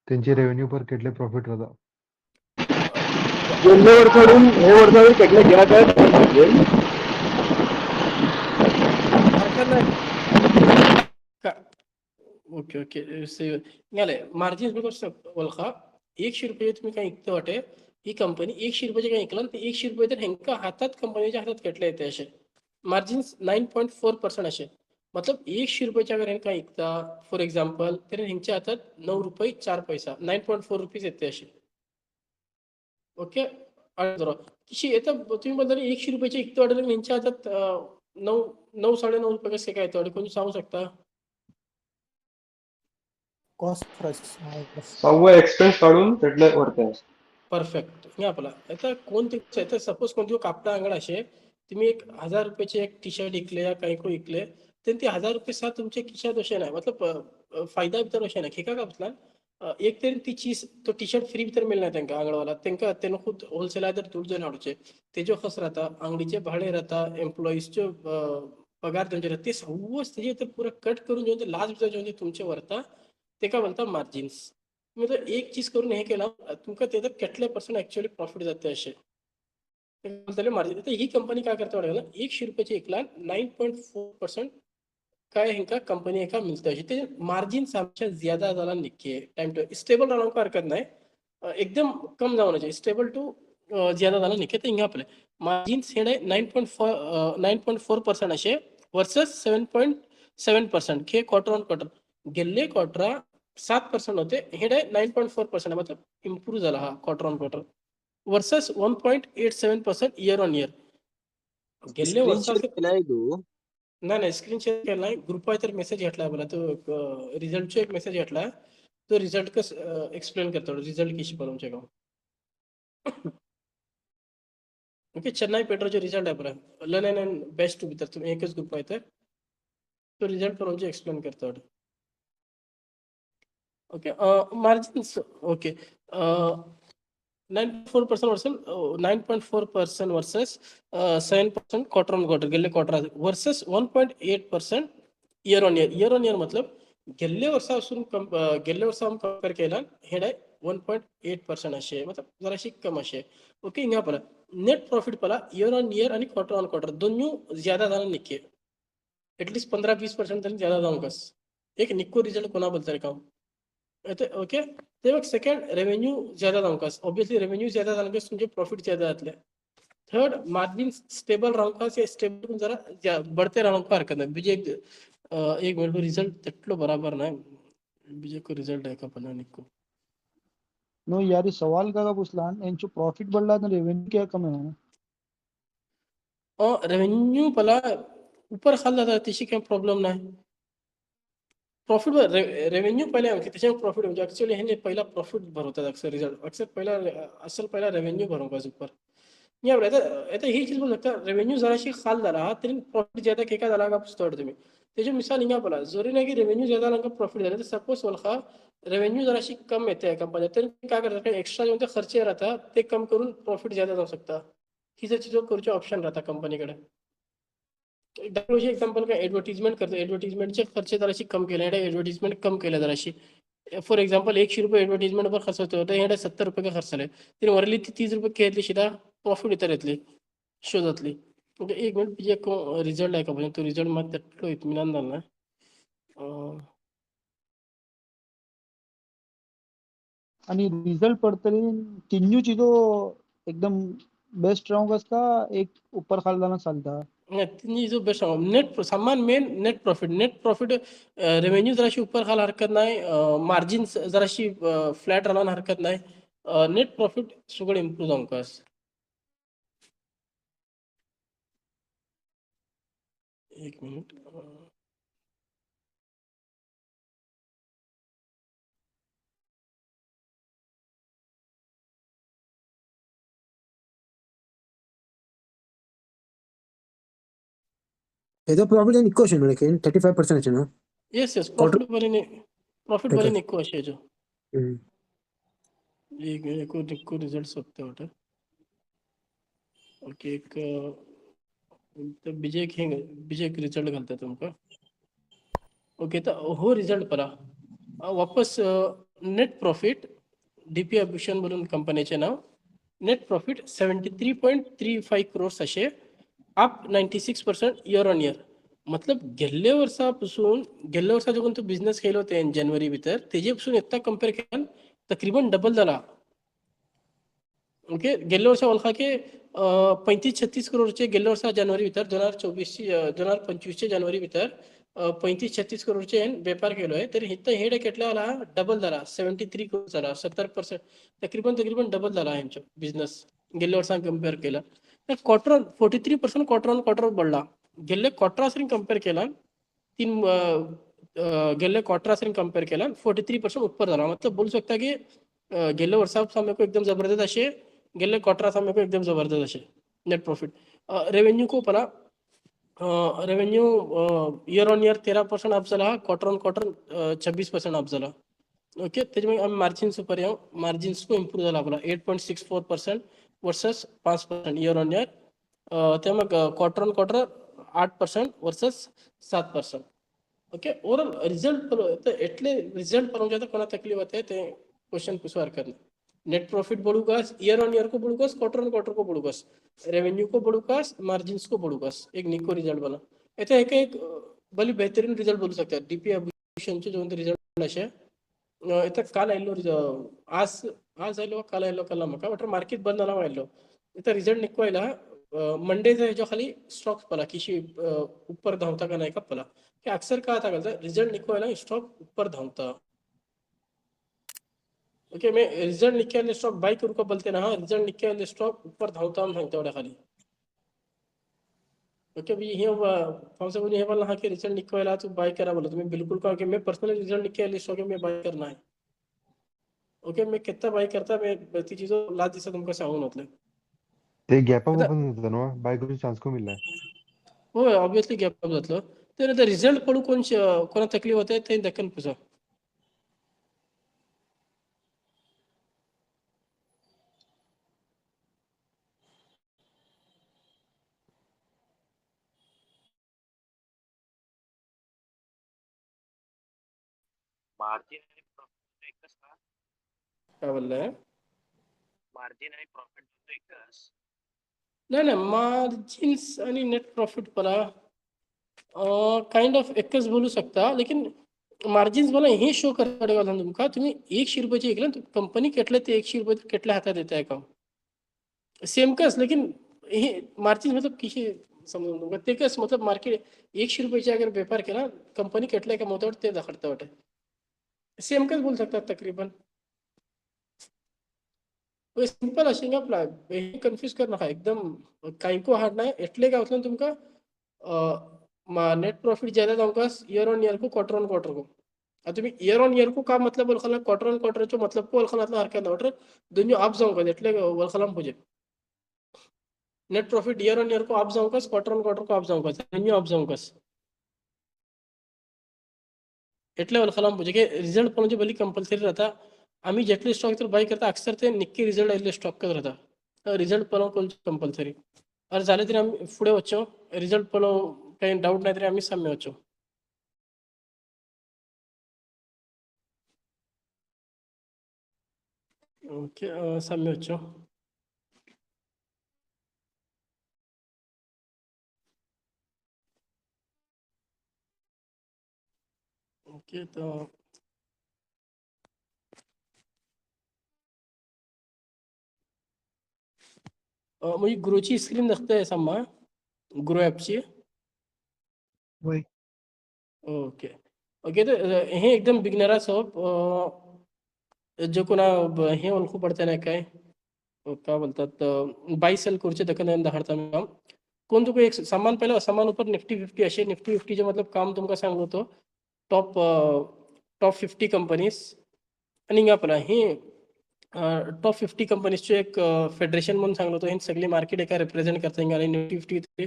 तेंची रेव्हेन्यू पर કેટલે પ્રોફિટ હતા गेल्ले वर्सावरून हे वर्सावर કેટલે ગયા काय हरकत नाही का ओके ओके निघाले मार्जिन बिकॉज वळखा 100 रुपये तुम्ही काय इकते वाटे ही कंपनी 100 रुपयाचे काय इकला ते 100 रुपये तर हेंका हातात कंपनीच्या हातात केटले येते असे मार्जिन्स 9.4% असे मतलब 100 रुपयाच्या अगर हेंका इकता फॉर एक्झाम्पल तर हेंच्या हातात 9 रुपये 4 पैसा 9.4 रुपीज येते असे ओके किशी येतं तुम्ही म्हणता 100 रुपयाचे इकते वाटत यांच्या हातात 9 9.5 रुपये कसे काय येते कोणी सांगू शकता कॉस्ट प्राइस सव्वा एक्सपेन्स काढून કેટલે वरते परफेक्ट हे आपला आता कोणते सपोज कोणते कापडा अंगड असे तुम्ही 1000 रुपयाचे एक टी शर्ट इकले या काही को इकले तर ते 1000 रुपये साथ तुमचे खिशात असे नाही मतलब फायदा भितर असे नाही का कापला एक तरी ती चीज तो टी शर्ट फ्री भितर मिळणार त्यांना आंगडवाला त्यांना त्यांना खूप होलसेल तर दूर जाऊन आवडचे ते जो खस राहता अंगडीचे भाडे राहता एम्प्लॉईजचे पगार त्यांचे राहते ते सर्वच त्याचे पुरा कट करून जेव्हा लास्ट जेव्हा तुमचे वरता ते काय बोलता मार्जिन्स मतलब एक चीज करून हे केला तुमका त्याच्यात कितले पर्सेंट ऍक्च्युअली प्रॉफिट जाते असे मार्जिन तर ही कंपनी काय करते वाटतं 100 रुपयाचे 1 लाख 9.4% काय हेंका कंपनी एका मिळते अशी ते मार्जिन आमच्या ज्यादा झाला निघे टाइम टू स्टेबल राहणं का हरकत नाही एकदम कम जाऊ नये स्टेबल टू ज्यादा झाला निघे तर हिंगा आपले मार्जिन्स हे 9.4% असे वर्सेस 7.7% हे क्वार्टर ऑन क्वार्टर गेले क्वार्टरा 7% होते हे 9.4% मतलब इम्प्रूव्ह झाला हा quarter on quarter versus 1.87% year on year गेले वर्षाचे नाही स्क्रीन शेअर केला नाही ग्रुप आहे तर मेसेज घेतलाय मला तो रिझल्टचा एक मेसेज घेतलाय तो रिझल्ट कस एक्सप्लेन करतो रिझल्ट कशी पण आमच्या गाव ओके चेन्नई पेट्रोलचे रिझल्ट आहे बरं लन अँड बेस्ट टू तर तुम्ही एकच ग्रुप आहे तर तो रिझल्ट पण एक्सप्लेन करतो okay margins okay 9.4% versus 9.4% versus 7% quarter on quarter गेले quarter versus 1.8% year on year मतलब गेले वर्षापासून गेल्या वर्षा कंपेअर केला हे 1.8% असे मतलब जराशी कम असे ओके हिंगा पला नेट प्रॉफिट पला इयर ऑन इयर आणि क्वार्टर ऑन क्वार्टर दोन्ही ज्यादा झाला निघे एटलीस्ट 15-20% तरी ज्यादा जाऊन कस एक निक्को रिझल्ट कोणा बोलतोय काम ओके ते मग सेकंड रेव्हेन्यू ज्यादा जाऊनकास ऑब्वियसली रेव्हेन्यू ज्यादा जाणकास तुमचे प्रॉफिट ज्यादा जातले थर्ड मार्जिन स्टेबल राहूनकास या स्टेबल जरा बढ़ते राहूनका हरकत नाही बीजे एक मिनिट रिझल्ट तेटलो बराबर नाही बीजे को रिझल्ट आहे का पण निको नो यार सवाल का पूछला यांचं प्रॉफिट बढ़ला तो रेवेन्यू क्या कम है रेव्हेन्यू पला ऊपर खाल जाता त्याची काही प्रॉब्लेम नाही प्रॉफिट रेव्हेन्यू पहिले आहे त्याच्यावर प्रॉफिट म्हणजे ऍक्च्युअली हे पहिला प्रॉफिट भरवतात अक्सर रिझल्ट अक्सर पहिला रेव्हेन्यू भरवतात ऊपर या आता ही चीज बोलू शकता रेव्हेन्यू जराशी खाल झाला तरी प्रॉफिट ज्यादा केका झाला का पुस्तक तुम्ही त्याची मिसाल हिंगा बोला जरी नाही की रेव्हेन्यू ज्यादा झाला प्रॉफिट झाला तर सपोज वलखा रेव्हेन्यू जराशी कम येते कंपनी तर काय करतात एक्स्ट्रा जे खर्च राहतात ते कम करून प्रॉफिट ज्यादा जाऊ शकता ही जर चीज करूचे ऑप्शन राहता कंपनीकडे एक्झाम्पल काय ऍडव्हर्टिजमेंट करतो ऍडव्हर्टिजमेंटचे खर्च जराशी कम केले ऍडव्हर्टिजमेंट कम केलं जराशी फॉर एक्झाम्पल 100 रुपये ऍडव्हर्टिजमेंट पर खर्च होतो तर हे 70 रुपये का खर्च झाले तरी वरली ती 30 रुपये घेतली शिदा प्रॉफिट इतर येतली शोधातली म्हणजे एक मिनिट एक रिझल्ट आहे का म्हणजे तो रिझल्ट मग त्यातलो इत्मिनान झाला आणि रिजल्ट पडतली तिन्ही चीजो एकदम बेस्ट राहूंगा का एक ऊपर खाल जाना चालता तिन्ही जो बेस्ट नेट सामान मेन नेट प्रॉफिट रेव्हेन्यू जराशी ऊपर खाल हरकत नाही मार्जिन जराशी फ्लॅट राहणार हरकत नाही नेट प्रॉफिट सगळं इम्प्रूव्ह जाऊन कस एक मिनिट ఏదో ప్రాబ్లం ఎక్కువ వచ్చాను మనకి 35% వచ్చాను येस प्रॉफिट बरे निको असे जो एक रिझल्ट सोपते वाटत ओके एक बीजे एक रिझल्ट घालता तुमका ओके तर हो रिझल्ट परा वापस नेट प्रॉफिट डीपी अभूषण म्हणून कंपनीचे नाव, नेट प्रॉफिट 73.35 crores असे, अप 96% इयर ऑन इयर. मतलब गेल्ल्या वर्षा जो तो बिझनेस केलो ते जानेवारी भितर तेजेपासून येता कंपेअर केल्यान तकरीबन डबल झाला. ओके, गेल्ल्या वर्सा वळखा की 35-36 करोडचे गेल्ल्या वर्सा जानेवारी भितर 2025चे जानेवारी भितर 35-36 करोडचे वेपार केलोय. तर इथं हेड केटला आला, डबल झाला, 73 करोड झाला, 70% तकरीबन डबल झाला ह्यांचा बिझनेस गेल्ल्या वर्सान कंपेअर केला. तर क्वार्टर 43% क्वार्टर ऑन क्वार्टर बढ़ला. गेल्ले क्वार्टरासरी कंपेअर केला गेल्ले क्वार्टरासरी कंपेअर केला 43% ऊपर झाला. मतलब बोलू शकता की गेल्या वर्सा सामने को एकदम जबरदस्त असे, गेले क्वार्टर सामने को एकदम जबरदस्त असे नेट प्रॉफिट. रेव्हेन्यू को पला revenue year on year 13% up झाला, क्वार्टर ऑन क्वार्टर 26% अप झाला. ओके, त्याच्यामुळे आम्ही मार्जिन्स उपर येऊ, मार्जिन्स को इम्प्रूव्ह झाला आपला 8.64% वर्सेस 5% इयर ऑन इयर. त्यामुळे quarter on quarter 8% versus 7%. Okay, overall result એટલે रिझल्ट पर ज्यादा कोणा तकलीफ होते ते क्वेश्चन पूछवार करना. नेट प्रॉफिट बढ़ूगास, ईयर ऑन ईयर को बढ़ूगास, क्वार्टर ऑन क्वार्टर को बढ़ूगास, रेवेन्यू को बढ़ूगास, मार्जिन्स को बढ़ूगास, एक निको रिजल्ट बना. इथे एक भली बेहतरीन रिजल्ट बोलू शकता. डीपी अभूषणचे जो रिजल्ट असे इथे काल आयलो, आज आयलो काल आयलो काल म्हाका वाटतं मार्केट बंद झाला आयलो. इथं रिजल्ट निको आयला मंडेचा ह्याच्या खाली स्टॉक पला किशी ऊपर धावता का नाही का पला कि अक्सर काय आता करता रिजल्ट निको आयला स्टॉक ऊपर धावता. ओके, मैं रिजल्ट निके आले स्टॉक बाय करू का बोलते ना, हाँ रिजल्ट निके आले स्टॉक ऊपर धावता हम सांगता एवढ्या खाली. ओके, भी हे फामसे बोली हे बोलना, हाँ की रिजल्ट निको आयला तू बाय करा बोला. तुम्ही बिलकुल कहा कि मैं पर्सनली रिजल्ट निके आले स्टॉक में बाय करना है. ओके, मैं कितना बाय करता मैं ती चीजों लास्ट दिवसा तुमका सांगून होतले. ते गॅप आता ओपन होतं ना, बाय करू चान्स को मिळाला. हो ऑब्वियसली गॅप जातलो. तर रिजल्ट पडू कोणा तकलीफ होते ते दक्कन पुसा. मार्जिन आणि प्रॉफिट एकच का? काय बोललाय? मार्जिन आणि प्रॉफिट एकच. नाही मार्जिन्स आणि नेट प्रॉफिट पला काइंड ऑफ एकच बोलू शकता, लेकिन मार्जिन्स मला हे शो करता तुमका तुम्ही 100 रुपयाचे ऐकलं कंपनी केटले ते 100 रुपये केटल्या हातात येते का सेम कस, लेकिन हे मार्जिन मतलब किशी समजून तुमका ते कस मतलब मार्केट 100 रुपयाचे अगर व्यापार केला कंपनी केटल्या का मोठ्यावर ते दाखवता वाटत सेम कस बोलू शकतात तकरीबन. सिंपल अशी ना आपला हे कन्फ्यूज करणं हा एकदम काही को हार्ड नाही. એટલે काय होतं तुमका नेट प्रॉफिट ज्यादा जाऊंगा ईयर ऑन ईयर को क्वार्टर ऑन क्वार्टर को. आता तुम्ही ईयर ऑन ईयर को का मतलब बोलखाला क्वार्टर ऑन क्वार्टर चो मतलब को बोलखाला हरकत नाही दोन्ही अप जाऊंगा એટલે बोलखाला मुझे net profit year on year को अप जाऊंगा, क्वार्टर ऑन क्वार्टर को अप जाऊंगा, दोन्ही अप जाऊंगा એટલે बोलखाला मुझे के रिजल्ट पण म्हणजे भली कंपल्सरी रहता. आम्ही जेटले स्टॉक तर बाय करता अक्सर ते निक्की रिजल्ट आले स्टॉक करत राहता. रिजल्ट पण कंपल्सरी और झाले तरी आम्ही पुढे వచ్చాం. रिजल्ट पण काही डाऊट नाही तरी आम्ही साम्य వచ్చాం. ओके, साम्य వచ్చాం. ओके, तो म्हणजे ग्रोची स्क्रीन दाखते सम्मा ग्रो ॲपची. होय. ओके ओके, तर हे एकदम बिगनराचं जो कोणा हे ओळखू पडते नाही काय काय बोलतात बाय सेल करूचे दखन दाखवता काम कोण तुका एक सामान पहिला सामान ऊपर निफ्टी 50 असे निफ्टी 50 चे मतलब काम तुमका सांगतो टॉप 50 कंपनीज आणि आपला हे टॉप 50 कंपनीजचे एक फेडरेशन म्हणून सांगतो हे सगळी मार्केट एका रिप्रेझेंट करता आणि निफ्टी 50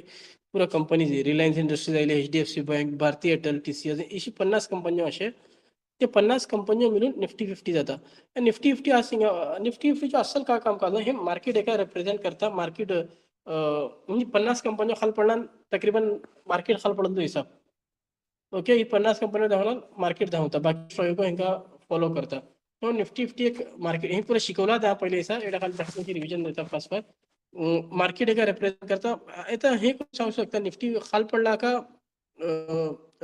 पुरा कंपनीज रिलायन्स इंडस्ट्रीज आले, HDFC bank, Bharti Airtel, TCS अशी 50 कंपन्या असे ते 50 कंपन्या मिळून निफ्टी 50 जाता. निफ्टी 50 निफ्टी 50 असल काय काम करतं हे मार्केट एका रिप्रेझेंट करता. मार्केट म्हणजे 50 कंपन्या खाल पडणार तकरीबन मार्केट खाल पडतो हिसाब. ओके, ही 50 कंपन्या धावणार मार्केट धावता बाकी स्टॉक ह्यांका फॉलो करता. हो निफ्टी फिफ्टी एक मार्केट हे पुरा शिकवला त्या पहिले असा एवढ्या खाली दाखवण्याची रिव्हिजन देता फास्ट मार्केट का रिप्रेझेंट करता आता हे सांगू शकता निफ्टी खाल पडला का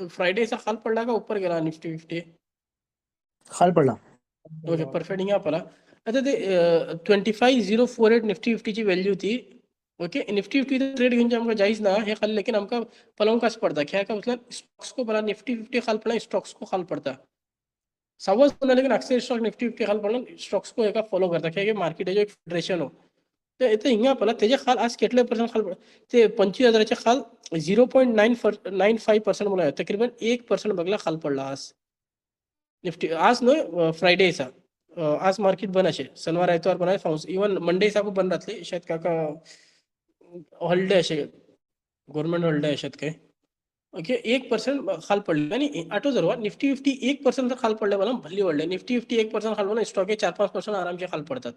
फ्रायडेचा खाल पडला का ऊपर गेला निफ्टी फिफ्टी खाल पडला. ओके परफेक्ट हिंगा पडला आता ते 25048 निफ्टी फिफ्टीची व्हॅल्यू होती ओके निफ्टी फिफ्टी ट्रेड घेऊन आमका जायच ना हे खाली लेकिन आमका पलवून काच पडता ह्या का मतलब स्टॉक्स को पडला निफ्टी फिफ्टी खाल पडला स्टॉक्स को खाल पडता सवाज होना लेकिन अक्सर स्टॉक निफ्टी फिफ्टी खाल पडला स्टॉक्स को एका फॉलो करता क्या मार्केट जो एक फेडरेशन हो तर इथं हिंगा पडला त्याच्या खाल आज कितले पर्सेंट खाल पडला ते 25,000च्या खाल 0.95% बोला तकरीबन 1% बघला खाल पडला आज निफ्टी आज न फ्रायडेचा आज मार्केट बंद असे शनिवार आयतवार बंद आहे इवन मंडे सा बंद राहतले शायद काका हॉलिडे असे गव्हर्नमेंट हॉलिडे अशात काय ओके 1% खाल पडले आणि आठव जर निफ्टी फिफ्टी 1% जर खाल पडले मला भल्ली वाढले निफ्टी फिफ्टी 1% खाल पडला स्टॉक 4-5% आरामचे खाल पडतात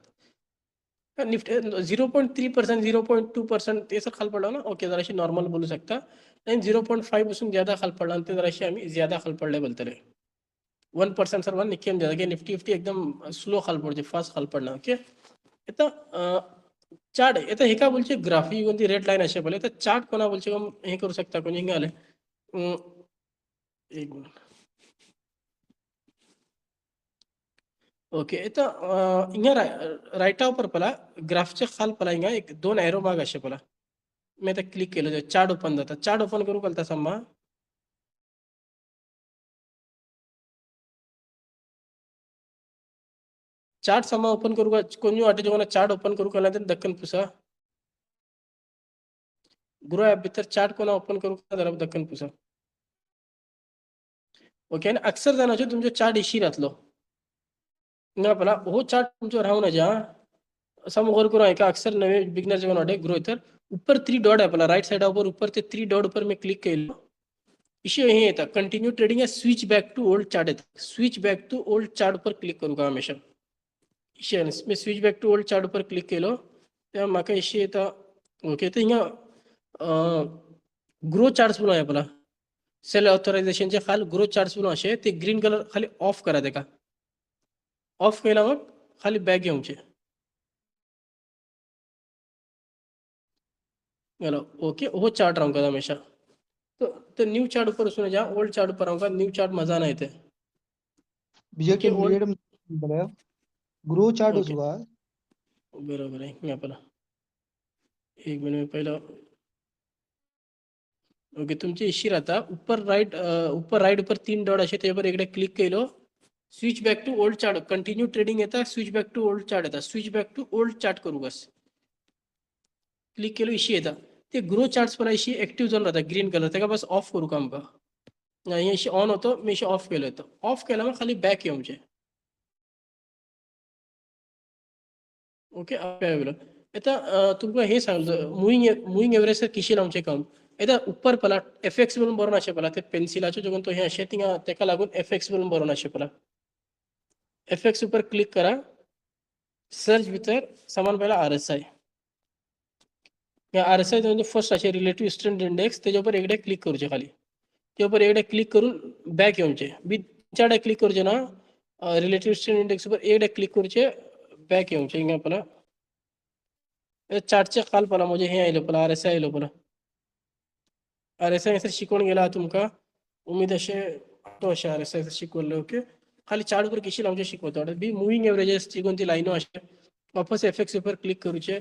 निफ्टी 0.3% 0.2% ते सर खाल पडला ना ओके जराशी नॉर्मल बोलू शकता आणि 0.5 पासून ज्यादा खाल पडला आणि ते जराशी आम्ही ज्यादा खाल पडले बोलतले 1% सर्व निश्चय ज्यादा की निफ्टी फिफ्टी एकदम स्लो खाल पडते फास्ट खाल पडला ओके आता चार्ट आता हे का बोलचे ग्राफी कोणती रेड लाईन असे बोले तर चार्ट कोणा बोलचे हे करू शकता कोणी हिंगा आले एक मिनिट ओके आता हिंगा राईटा ऊपर पला ग्राफच्या खाल पला हिंगा एक 2 एरो माग असे पला मी आता क्लिक केलं चार्ट ओपन जाता चार्ट ओपन करू कळता सम्मा चार्ट समा ओपन करू का कोणी वाटे जेव्हा चार्ट ओपन करू का तर दक्कन पुसा गृह ॲप भीतर चार्ट कोणा ओपन करू का जरा दक्कन पुसा ओके आणि अक्सर जाणांचे तुमचे चार्ट इशी राहतलो ना पला हो चार्ट तुमच्यावर राहू ना जा सम गौर करू का अक्सर नवे बिगनर जेव्हा वाटे ग्रो तर ऊपर 3 डॉट आहे पला राईट साइड ऊपर ते 3 डॉट ऊपर मी क्लिक केलं इशू हे येतं कंटिन्यू ट्रेडिंग या switch back to old chart येतं switch back to old chart ऊपर क्लिक करू का हमेशा मी switch back to old chart ऊपर क्लिक केलो तेव्हा म्हाका इशू येता ओके तर हिंगा ग्रो चार्ट्स म्हणून आहे आपला सेल ऑथरायझेशनचे खाल ग्रो चार्ट्स म्हणून असे ते ग्रीन कलर खाली ऑफ करा ते का ऑफ केला मग खाली बॅक घेऊनचे ओके हो चार्ट राहूंगा हमेशा तो न्यू चार्ट ऊपर सुने जा ओल्ड चार्ट ऊपर राहूंगा न्यू चार्ट मजा ना येते बीजे ओके, तो old medium grow chart okay होगा बरोबर आहे मी आपला एक मिनिट पहिला ओके तुमचे इशी राहता ऊपर राईट ऊपर 3 डॉट असे त्यावर एकदा क्लिक केलो switch back to old chart continue trading येता switch back to old chart येता switch back to old chart करू बस क्लिक केलो इशी येता ते ग्रो चार्ट्स पण इशी ऍक्टिव्ह झोन राहता ग्रीन कलर त्याका बस ऑफ करू का आमका नाही इशी ऑन होतो मी इशी ऑफ केलो येतो ऑफ केला मग खाली बॅक येऊनचे ओके आता तुमका हे सांगतो मुविंग एव्हरेज किशी लावचे काम आता ऊपर पला एफएक्स म्हणून बरोन असे पला ते पेन्सिलाचे जगून तो हे असे तिंगा तेका लागून एफएक्स म्हणून बरोन असे पला एफएक्स ऊपर क्लिक करा सर्च भितर समान पहिला आरएसआय या आरएसआय म्हणजे फर्स्ट असे रिलेटिव्ह स्ट्रेंथ इंडेक्स त्याच्यावर एकदा क्लिक करूचे खाली त्यावर एकदा क्लिक करून बॅक येऊनचे बी 4 क्लिक करूचे ना रिलेटिव्ह स्ट्रेंथ इंडेक्स वर एकदा क्लिक करूचे बॅक येऊनचे हिंगा पला चार्टच्या खाल पला म्हणजे हे आयलो पला आरएसआय आयलो पला आरएसआय शिकवून गेला तुमका उमेद असे तो असे आरएसआय शिकवले ओके खाली चार्ट वर कशी लावचे शिकवतो बी मुव्हिंग एव्हरेजेस ची कोणती लाईनो असे वापस एफएक्स वर क्लिक करूचे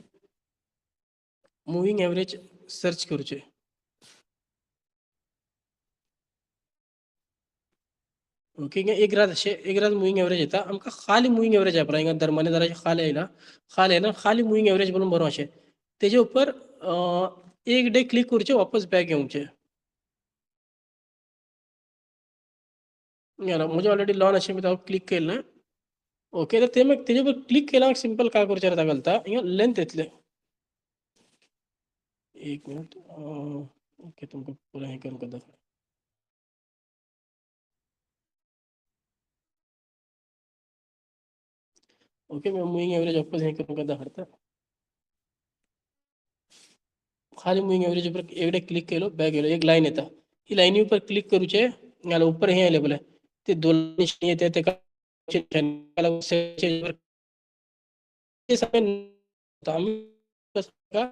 मुव्हिंग एव्हरेज सर्च करूचे ओके एक रात मुव्हिंग एव्हरेज येता आमका खाली मुव्हिंग एव्हरेज आहे हिंगा दरम्यान जरा खाली आहे ना खाली मुव्हिंग एव्हरेज म्हणून बरो असे त्याच्या ऊपर एक डे क्लिक करूचे वापस बॅक येऊनचे म्हणजे ऑलरेडी लॉन असे मी क्लिक केलं ना ओके तर ते मग त्याच्यावर क्लिक केला मग सिंपल काय करूचे राहता घालता हिंगा लेंथ येतले एक मिनिट ओके तुमका पुरा हे करून करता ओके मैं मुव्हिंग एव्हरेज वापस हे करून करता करता खाली मुव्हिंग एव्हरेज ऊपर एकदा क्लिक केलो बॅक गेलो एक लाईन येता ही लाईनी ऊपर क्लिक करूचे ऊपर हे आले बोले ते 2 निशाणी येते ते ते सगळे आम्ही कसं का